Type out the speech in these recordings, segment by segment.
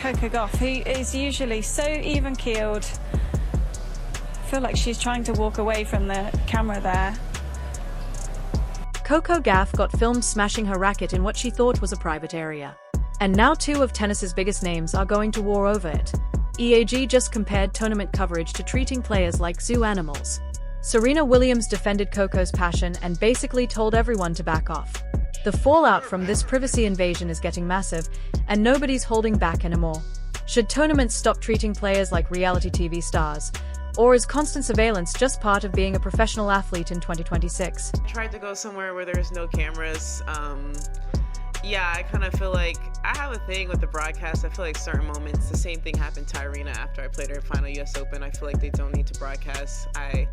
Coco Gauff, who is usually so even-keeled. I feel like she's trying to walk away from the camera there. Coco Gauff got filmed smashing her racket in what she thought was a private area. And now two of tennis's biggest names are going to war over it. EAG just compared tournament coverage to treating players like zoo animals. Serena Williams defended Coco's passion and basically told everyone to back off. The fallout from this privacy invasion is getting massive, and nobody's holding back anymore. Should tournaments stop treating players like reality TV stars? Or is constant surveillance just part of being a professional athlete in 2026? I tried to go somewhere where there's no cameras. Yeah, I kind of feel like I have a thing with the broadcast. I feel like certain moments, the same thing happened to Irina after I played her final US Open. I feel like they don't need to broadcast. I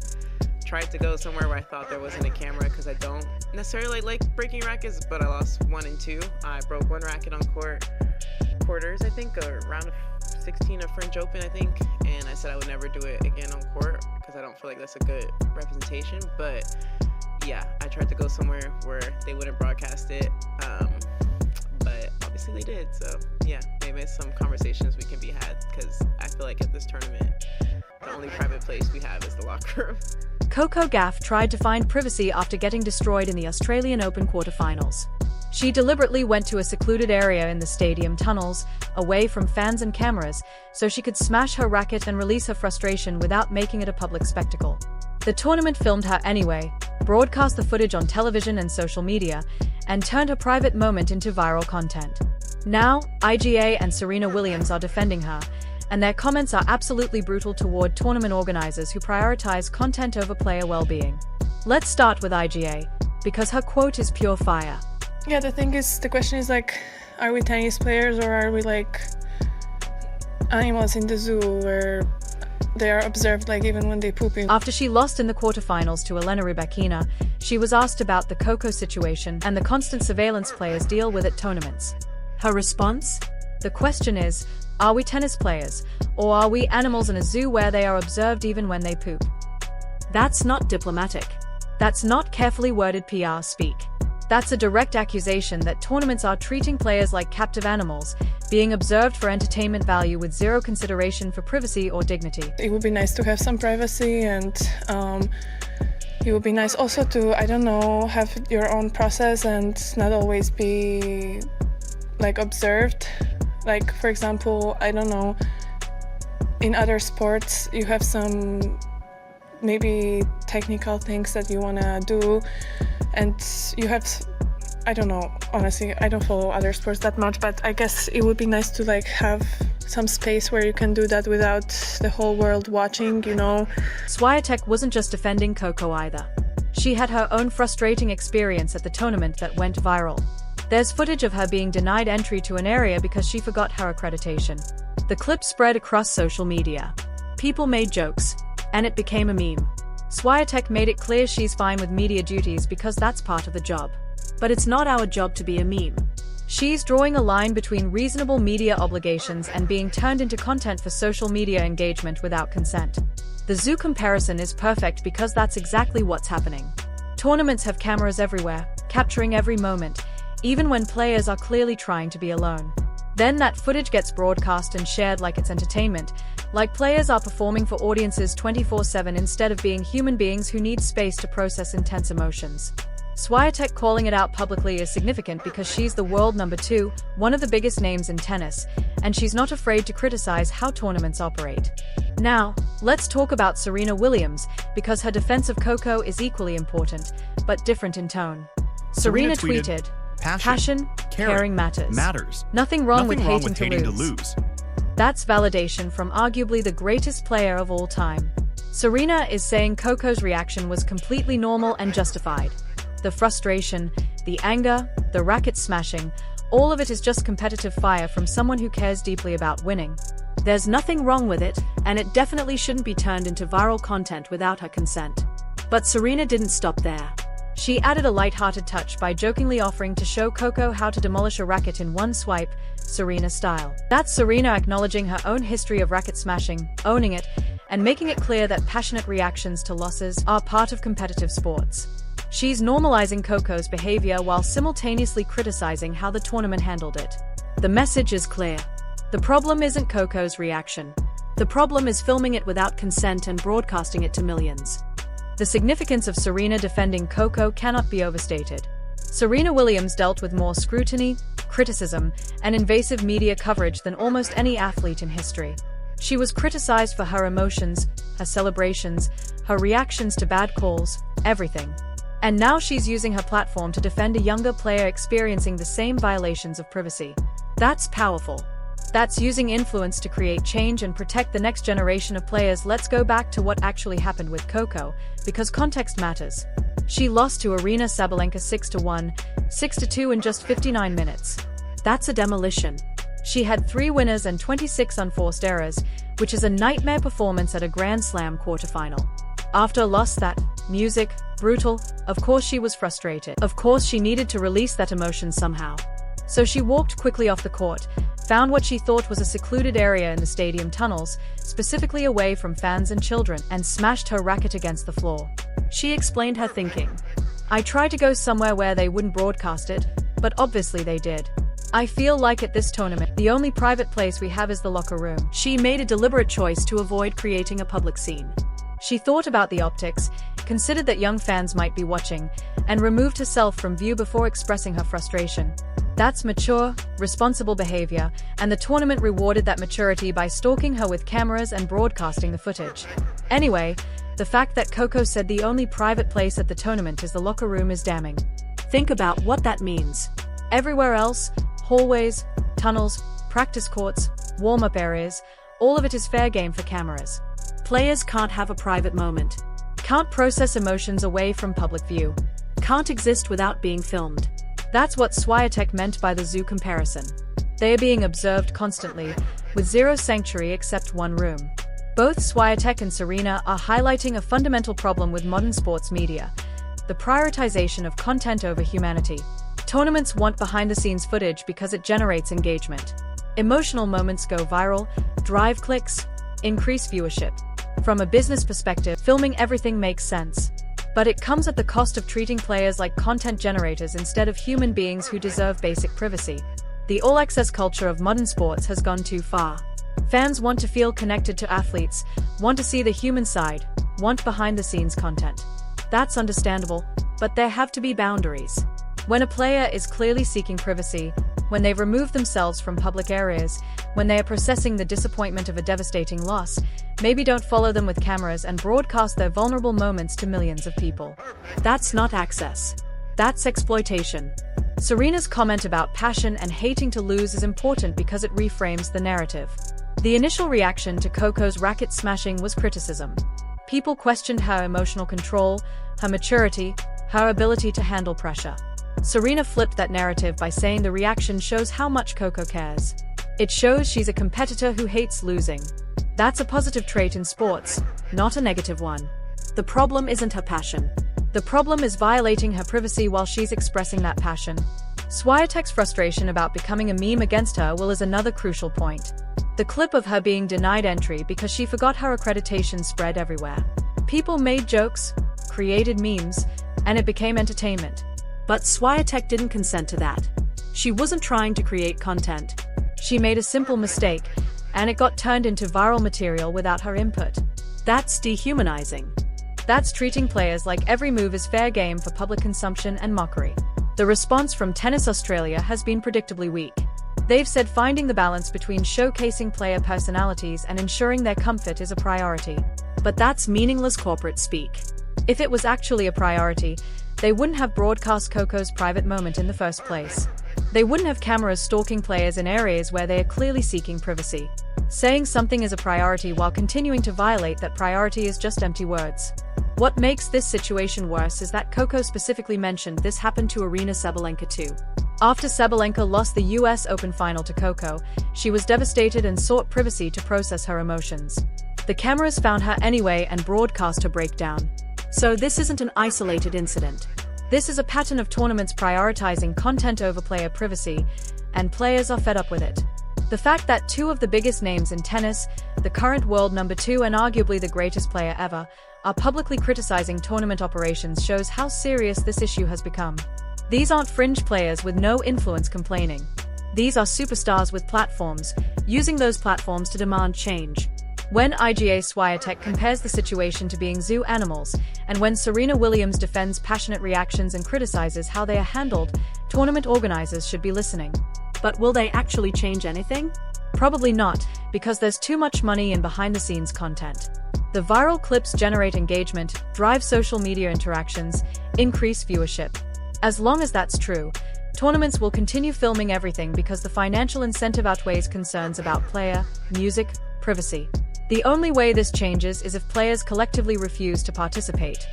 tried to go somewhere where I thought there wasn't a camera because I don't necessarily like breaking rackets, but I lost 1 and 2. I broke 1 racket on quarters, I think, or round of 16 of French Open, I think, and I said I would never do it again on court because I don't feel like that's a good representation. But yeah, I tried to go somewhere where they wouldn't broadcast it, but obviously they did. So yeah, maybe some conversations we can be had, because I feel like at this tournament, the only private place we have is the locker room. Coco Gauff tried to find privacy after getting destroyed in the Australian Open quarterfinals. She deliberately went to a secluded area in the stadium tunnels, away from fans and cameras, so she could smash her racket and release her frustration without making it a public spectacle. The tournament filmed her anyway, broadcast the footage on television and social media, and turned her private moment into viral content. Now, Iga and Serena Williams are defending her, and their comments are absolutely brutal toward tournament organizers who prioritize content over player well-being. Let's start with Iga, because her quote is pure fire. Yeah, the question is like, are we tennis players or are we like animals in the zoo where they are observed like even when they poop in? After she lost in the quarterfinals to Elena Rybakina, she was asked about the Coco situation and the constant surveillance players deal with at tournaments. Her response? The question is, are we tennis players, or are we animals in a zoo where they are observed even when they poop? That's not diplomatic. That's not carefully worded PR speak. That's a direct accusation that tournaments are treating players like captive animals, being observed for entertainment value with zero consideration for privacy or dignity. It would be nice to have some privacy, and it would be nice also to, I don't know, have your own process and not always be like observed. Like, for example, I don't know, in other sports you have some maybe technical things that you want to do, and you have, I don't know, honestly, I don't follow other sports that much, but I guess it would be nice to like have some space where you can do that without the whole world watching, you know. Swiatek wasn't just defending Coco either. She had her own frustrating experience at the tournament that went viral. There's footage of her being denied entry to an area because she forgot her accreditation. The clip spread across social media. People made jokes, and it became a meme. Swiatek made it clear she's fine with media duties because that's part of the job. But it's not our job to be a meme. She's drawing a line between reasonable media obligations and being turned into content for social media engagement without consent. The zoo comparison is perfect because that's exactly what's happening. Tournaments have cameras everywhere, capturing every moment, even when players are clearly trying to be alone. Then that footage gets broadcast and shared like it's entertainment, like players are performing for audiences 24/7 instead of being human beings who need space to process intense emotions. Swiatek calling it out publicly is significant because she's the world #2, one of the biggest names in tennis, and she's not afraid to criticize how tournaments operate. Now, let's talk about Serena Williams, because her defense of Coco is equally important, but different in tone. Serena tweeted, "Passion, caring matters. Nothing wrong with hating to lose." That's validation from arguably the greatest player of all time. Serena is saying Coco's reaction was completely normal and justified. The frustration, the anger, the racket smashing, all of it is just competitive fire from someone who cares deeply about winning. There's nothing wrong with it, and it definitely shouldn't be turned into viral content without her consent. But Serena didn't stop there. She added a light-hearted touch by jokingly offering to show Coco how to demolish a racket in one swipe, Serena style. That's Serena acknowledging her own history of racket smashing, owning it, and making it clear that passionate reactions to losses are part of competitive sports. She's normalizing Coco's behavior while simultaneously criticizing how the tournament handled it. The message is clear. The problem isn't Coco's reaction. The problem is filming it without consent and broadcasting it to millions. The significance of Serena defending Coco cannot be overstated. Serena Williams dealt with more scrutiny, criticism, and invasive media coverage than almost any athlete in history. She was criticized for her emotions, her celebrations, her reactions to bad calls, everything. And now she's using her platform to defend a younger player experiencing the same violations of privacy. That's powerful. That's using influence to create change and protect the next generation of players. Let's go back to what actually happened with Coco, because context matters. She lost to Aryna Sabalenka 6-1, 6-2 in just 59 minutes. That's a demolition. She had 3 winners and 26 unforced errors, which is a nightmare performance at a Grand Slam quarterfinal. After a loss that, music, brutal, of course she was frustrated. Of course she needed to release that emotion somehow. So she walked quickly off the court, found what she thought was a secluded area in the stadium tunnels, specifically away from fans and children, and smashed her racket against the floor. She explained her thinking. I tried to go somewhere where they wouldn't broadcast it, but obviously they did. I feel like at this tournament, the only private place we have is the locker room. She made a deliberate choice to avoid creating a public scene. She thought about the optics, considered that young fans might be watching, and removed herself from view before expressing her frustration. That's mature, responsible behavior, and the tournament rewarded that maturity by stalking her with cameras and broadcasting the footage. Anyway, the fact that Coco said the only private place at the tournament is the locker room is damning. Think about what that means. Everywhere else, hallways, tunnels, practice courts, warm-up areas, all of it is fair game for cameras. Players can't have a private moment. Can't process emotions away from public view. Can't exist without being filmed. That's what Swiatek meant by the zoo comparison. They are being observed constantly, with zero sanctuary except one room. Both Swiatek and Serena are highlighting a fundamental problem with modern sports media: the prioritization of content over humanity. Tournaments want behind-the-scenes footage because it generates engagement. Emotional moments go viral, drive clicks, increase viewership. From a business perspective, filming everything makes sense. But it comes at the cost of treating players like content generators instead of human beings who deserve basic privacy. The all-access culture of modern sports has gone too far. Fans want to feel connected to athletes, want to see the human side, want behind-the-scenes content. That's understandable, but there have to be boundaries. When a player is clearly seeking privacy, when they've removed themselves from public areas, when they are processing the disappointment of a devastating loss, maybe don't follow them with cameras and broadcast their vulnerable moments to millions of people. That's not access. That's exploitation. Serena's comment about passion and hating to lose is important because it reframes the narrative. The initial reaction to Coco's racket-smashing was criticism. People questioned her emotional control, her maturity, her ability to handle pressure. Serena flipped that narrative by saying the reaction shows how much Coco cares. It shows she's a competitor who hates losing. That's a positive trait in sports, not a negative one. The problem isn't her passion. The problem is violating her privacy while she's expressing that passion. Swiatek's frustration about becoming a meme against her is another crucial point. The clip of her being denied entry because she forgot her accreditation spread everywhere. People made jokes, created memes, and it became entertainment. But Swiatek didn't consent to that. She wasn't trying to create content. She made a simple mistake, and it got turned into viral material without her input. That's dehumanizing. That's treating players like every move is fair game for public consumption and mockery. The response from Tennis Australia has been predictably weak. They've said finding the balance between showcasing player personalities and ensuring their comfort is a priority. But that's meaningless corporate speak. If it was actually a priority, they wouldn't have broadcast Coco's private moment in the first place. They wouldn't have cameras stalking players in areas where they are clearly seeking privacy. Saying something is a priority while continuing to violate that priority is just empty words. What makes this situation worse is that Coco specifically mentioned this happened to Aryna Sabalenka too. After Sabalenka lost the US Open final to Coco, she was devastated and sought privacy to process her emotions. The cameras found her anyway and broadcast her breakdown. So this isn't an isolated incident. This is a pattern of tournaments prioritizing content over player privacy, and players are fed up with it. The fact that two of the biggest names in tennis, the current world number 2 and arguably the greatest player ever, are publicly criticizing tournament operations shows how serious this issue has become. These aren't fringe players with no influence complaining. These are superstars with platforms, using those platforms to demand change. When Iga Swiatek compares the situation to being zoo animals, and when Serena Williams defends passionate reactions and criticizes how they are handled, tournament organizers should be listening. But will they actually change anything? Probably not, because there's too much money in behind-the-scenes content. The viral clips generate engagement, drive social media interactions, increase viewership. As long as that's true, tournaments will continue filming everything because the financial incentive outweighs concerns about player, music, privacy. The only way this changes is if players collectively refuse to participate.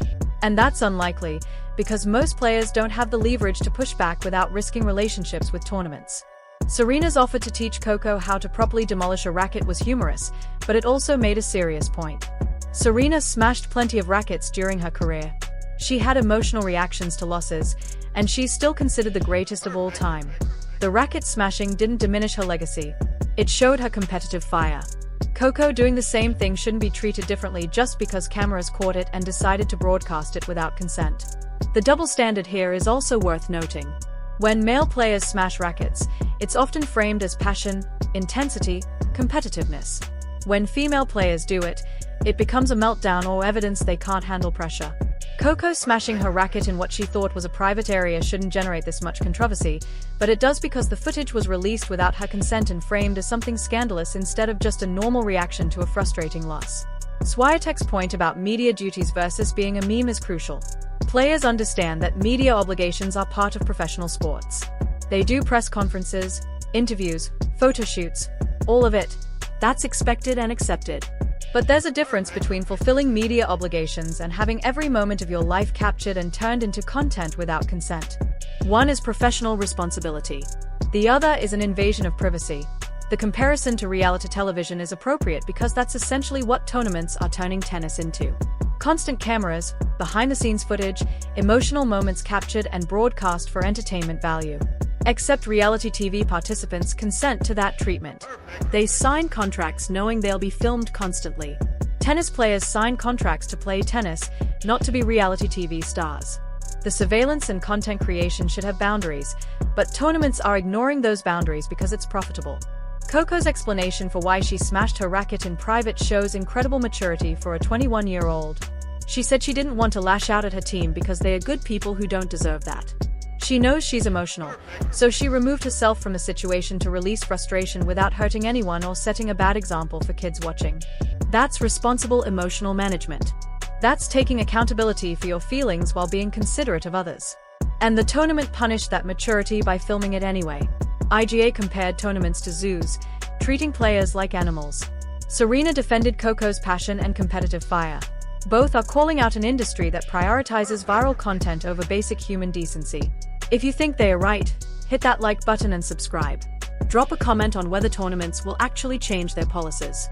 And that's unlikely, because most players don't have the leverage to push back without risking relationships with tournaments. Serena's offer to teach Coco how to properly demolish a racket was humorous, but it also made a serious point. Serena smashed plenty of rackets during her career. She had emotional reactions to losses, and she's still considered the greatest of all time. The racket-smashing didn't diminish her legacy. It showed her competitive fire. Coco doing the same thing shouldn't be treated differently just because cameras caught it and decided to broadcast it without consent. The double standard here is also worth noting. When male players smash rackets, it's often framed as passion, intensity, competitiveness. When female players do it, it becomes a meltdown or evidence they can't handle pressure. Coco smashing her racket in what she thought was a private area shouldn't generate this much controversy, but it does because the footage was released without her consent and framed as something scandalous instead of just a normal reaction to a frustrating loss. Swiatek's point about media duties versus being a meme is crucial. Players understand that media obligations are part of professional sports. They do press conferences, interviews, photo shoots, all of it. That's expected and accepted. But there's a difference between fulfilling media obligations and having every moment of your life captured and turned into content without consent. One is professional responsibility. The other is an invasion of privacy. The comparison to reality television is appropriate because that's essentially what tournaments are turning tennis into. Constant cameras, behind-the-scenes footage, emotional moments captured and broadcast for entertainment value. Except reality TV participants consent to that treatment. They sign contracts knowing they'll be filmed constantly. Tennis players sign contracts to play tennis, not to be reality TV stars. The surveillance and content creation should have boundaries, but tournaments are ignoring those boundaries because it's profitable. Coco's explanation for why she smashed her racket in private shows incredible maturity for a 21-year-old. She said she didn't want to lash out at her team because they are good people who don't deserve that. She knows she's emotional, so she removed herself from the situation to release frustration without hurting anyone or setting a bad example for kids watching. That's responsible emotional management. That's taking accountability for your feelings while being considerate of others. And the tournament punished that maturity by filming it anyway. IGA compared tournaments to zoos, treating players like animals. Serena defended Coco's passion and competitive fire. Both are calling out an industry that prioritizes viral content over basic human decency. If you think they are right, hit that like button and subscribe. Drop a comment on whether tournaments will actually change their policies.